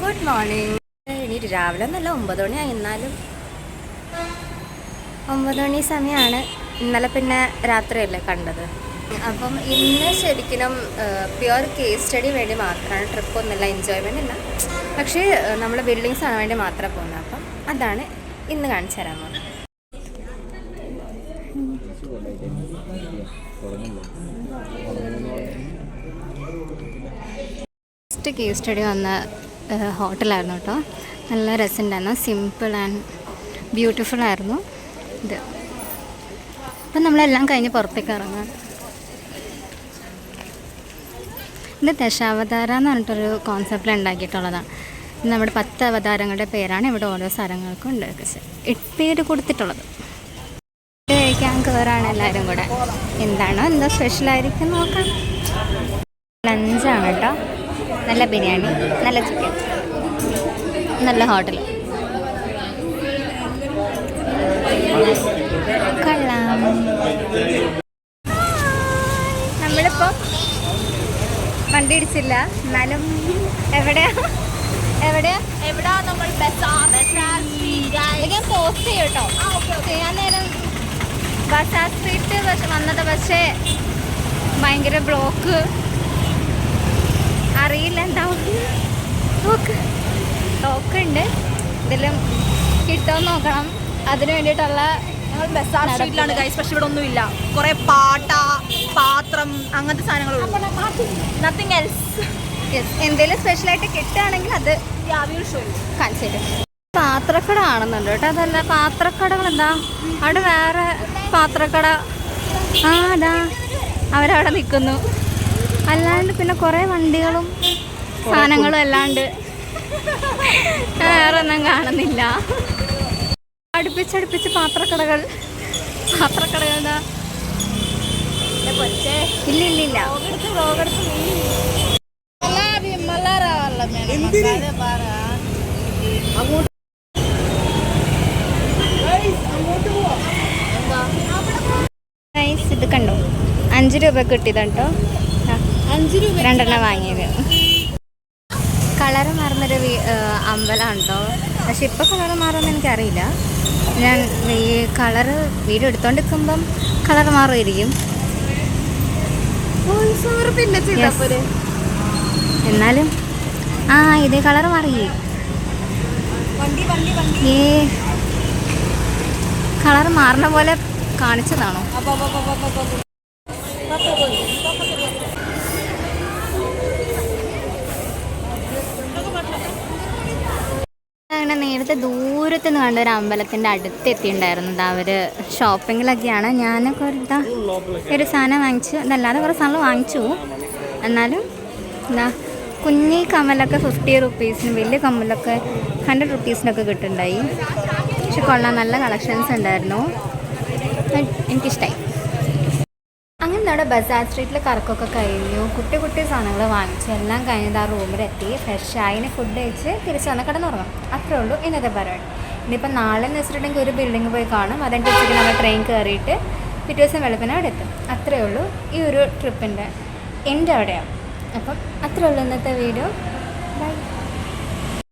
Good morning. ഇനി രാവിലെ ഒന്നല്ല, 9 മണിയായി. എന്നാലും 9 മണി സമയമാണ്. ഇന്നലെ പിന്നെ രാത്രിയല്ലേ കണ്ടത്. അപ്പം ഇന്ന് ശരിക്കും പ്യുവർ കേസ് സ്റ്റഡി വേണ്ടി മാത്രമാണ്. ട്രിപ്പൊന്നുമില്ല, എൻജോയ്മെൻ്റ് ഇല്ല. പക്ഷേ നമ്മൾ ബിൽഡിങ്സ് ആണ് വേണ്ടി മാത്രമേ പോകുന്നത്. അപ്പം അതാണ് ഇന്ന് കാണിച്ചു തരാൻ പോകുന്നത്. ഫസ്റ്റ് കേസ് സ്റ്റഡി വന്ന ഹോട്ടലായിരുന്നു കേട്ടോ. നല്ല രസമുണ്ടായിരുന്നു. സിമ്പിൾ ആൻഡ് ബ്യൂട്ടിഫുൾ ആയിരുന്നു ഇത്. അപ്പം നമ്മളെല്ലാം കഴിഞ്ഞ് പുറത്തേക്ക് ഇറങ്ങാം. ഇത് ദശാവതാര എന്ന് പറഞ്ഞിട്ടൊരു കോൺസെപ്റ്റിൽ ഉണ്ടാക്കിയിട്ടുള്ളതാണ്. നമ്മുടെ 10 അവതാരങ്ങളുടെ പേരാണ് ഇവിടെ ഓരോ സ്ഥലങ്ങൾക്കും പേര് കൊടുത്തിട്ടുള്ളത്. കഴിക്കാൻ കയറാണ് എല്ലാവരും കൂടെ. എന്താണോ എന്താ സ്പെഷ്യലായിരിക്കും നോക്കാം. ലഞ്ചാണ് കേട്ടോ. നല്ല ബിരിയാണി, നല്ല ചിക്കൻ, നല്ല ഹോട്ടൽ. കൊള്ളാം. നമ്മളിപ്പോൾ വണ്ടി ഇടിച്ചില്ല. എന്നാലും എവിടെയാ നമ്മൾ ഞാൻ പോസ്റ്റ് ചെയ്യും കേട്ടോ. ചെയ്യാൻ നേരം ബസാർ സ്ട്രീറ്റ് വന്നത്. പക്ഷേ ഭയങ്കര ബ്ലോക്ക്. അറിയില്ല എന്താവും. ബ്ലോക്കുണ്ട്. ഇതിലും കിട്ടുമെന്ന് നോക്കണം. അതിന് വേണ്ടിയിട്ടുള്ള ബസാർ സ്ട്രീറ്റിലാണ് ഗൈസ്. പക്ഷെ ഇവിടെ ഒന്നുമില്ല. കുറെ പാത്രം അങ്ങനത്തെ സാധനങ്ങളുള്ളൂ. Nothing else. എന്തെങ്കിലും സ്പെഷ്യലായിട്ട് കിട്ടുകയാണെങ്കിൽ അത് കാണിച്ചു തരും. പാത്രക്കട കാണുന്നുണ്ട് കേട്ടോ. അതല്ല, പാത്രക്കടകൾ എന്താ അവിടെ വേറെ പാത്രക്കട. അതാ അവരവിടെ നിൽക്കുന്നു. അല്ലാണ്ട് പിന്നെ കുറേ വണ്ടികളും സാധനങ്ങളും അല്ലാണ്ട് വേറെ ഒന്നും കാണുന്നില്ല. അടുപ്പിച്ചടുപ്പിച്ച് പാത്രക്കടകൾ എന്താ ഇല്ല. ഇത് കണ്ടോ, 5 രൂപ കിട്ടിയതാണ് കേട്ടോ. 5 രൂപ 2 എണ്ണം വാങ്ങിയത്. കളറ് മാറുന്നൊരു അമ്പലമാണ് കേട്ടോ. പക്ഷെ ഇപ്പോൾ കളറ് മാറുമെന്ന് എനിക്കറിയില്ല. ഞാൻ ഈ കളറ് വീഡിയോ എടുത്തോണ്ടിരിക്കുമ്പം കളറ് മാറുമായിരിക്കും. എന്നാലും ഇതേ കളറ് മാറി. കളറ് മാറുന്ന പോലെ കാണിച്ചതാണോ? അങ്ങനെ നേരത്തെ ദൂരത്ത് നിന്ന് കണ്ട ഒരു അമ്പലത്തിൻ്റെ അടുത്ത് എത്തിയിട്ടുണ്ടായിരുന്നത്. അവർ ഷോപ്പിങ്ങിലൊക്കെയാണ്. ഞാനൊക്കെ ഒരു സാധനം വാങ്ങിച്ചു. ഇതല്ലാതെ കുറേ സാധനങ്ങൾ വാങ്ങിച്ചു. എന്നാലും എന്താ കുഞ്ഞി കമ്മലൊക്കെ 50 റുപ്പീസിന്, വലിയ കമ്മലൊക്കെ 100 റുപ്പീസിനൊക്കെ കിട്ടുന്നുണ്ടായി. പക്ഷെ കൊള്ളാം, നല്ല കളക്ഷൻസ് ഉണ്ടായിരുന്നു. എനിക്കിഷ്ടമായി. അങ്ങനെ നമ്മുടെ ബസാർ സ്ട്രീറ്റിൽ കറക്കമൊക്കെ കഴിഞ്ഞു. കുട്ടി സാധനങ്ങൾ വാങ്ങിച്ചു. എല്ലാം കഴിഞ്ഞത് ആ റൂമിലെത്തി ഫ്രഷായി ഫുഡ് കഴിച്ച് തിരിച്ച് വന്ന് കിടന്നുറങ്ങും. അത്രേ ഉള്ളൂ ഇന്നത്തെ പരിപാടി. ഇനിയിപ്പോൾ നാളെ എന്ന് വെച്ചിട്ടുണ്ടെങ്കിൽ ഒരു ബിൽഡിംഗ് പോയി കാണും. അതെൻ്റെ ഉച്ചയ്ക്ക് നമ്മൾ ട്രെയിൻ കയറിയിട്ട് പിറ്റേ ദിവസം വെളുപ്പിനെ അവിടെ എത്തും. അത്രേ ഉള്ളൂ ഈ ഒരു ട്രിപ്പിൻ്റെ എൻ്റെ അവിടെയാണ്. അപ്പം അത്രേ ഉള്ളൂ ഇന്നത്തെ വീഡിയോ. ബൈ.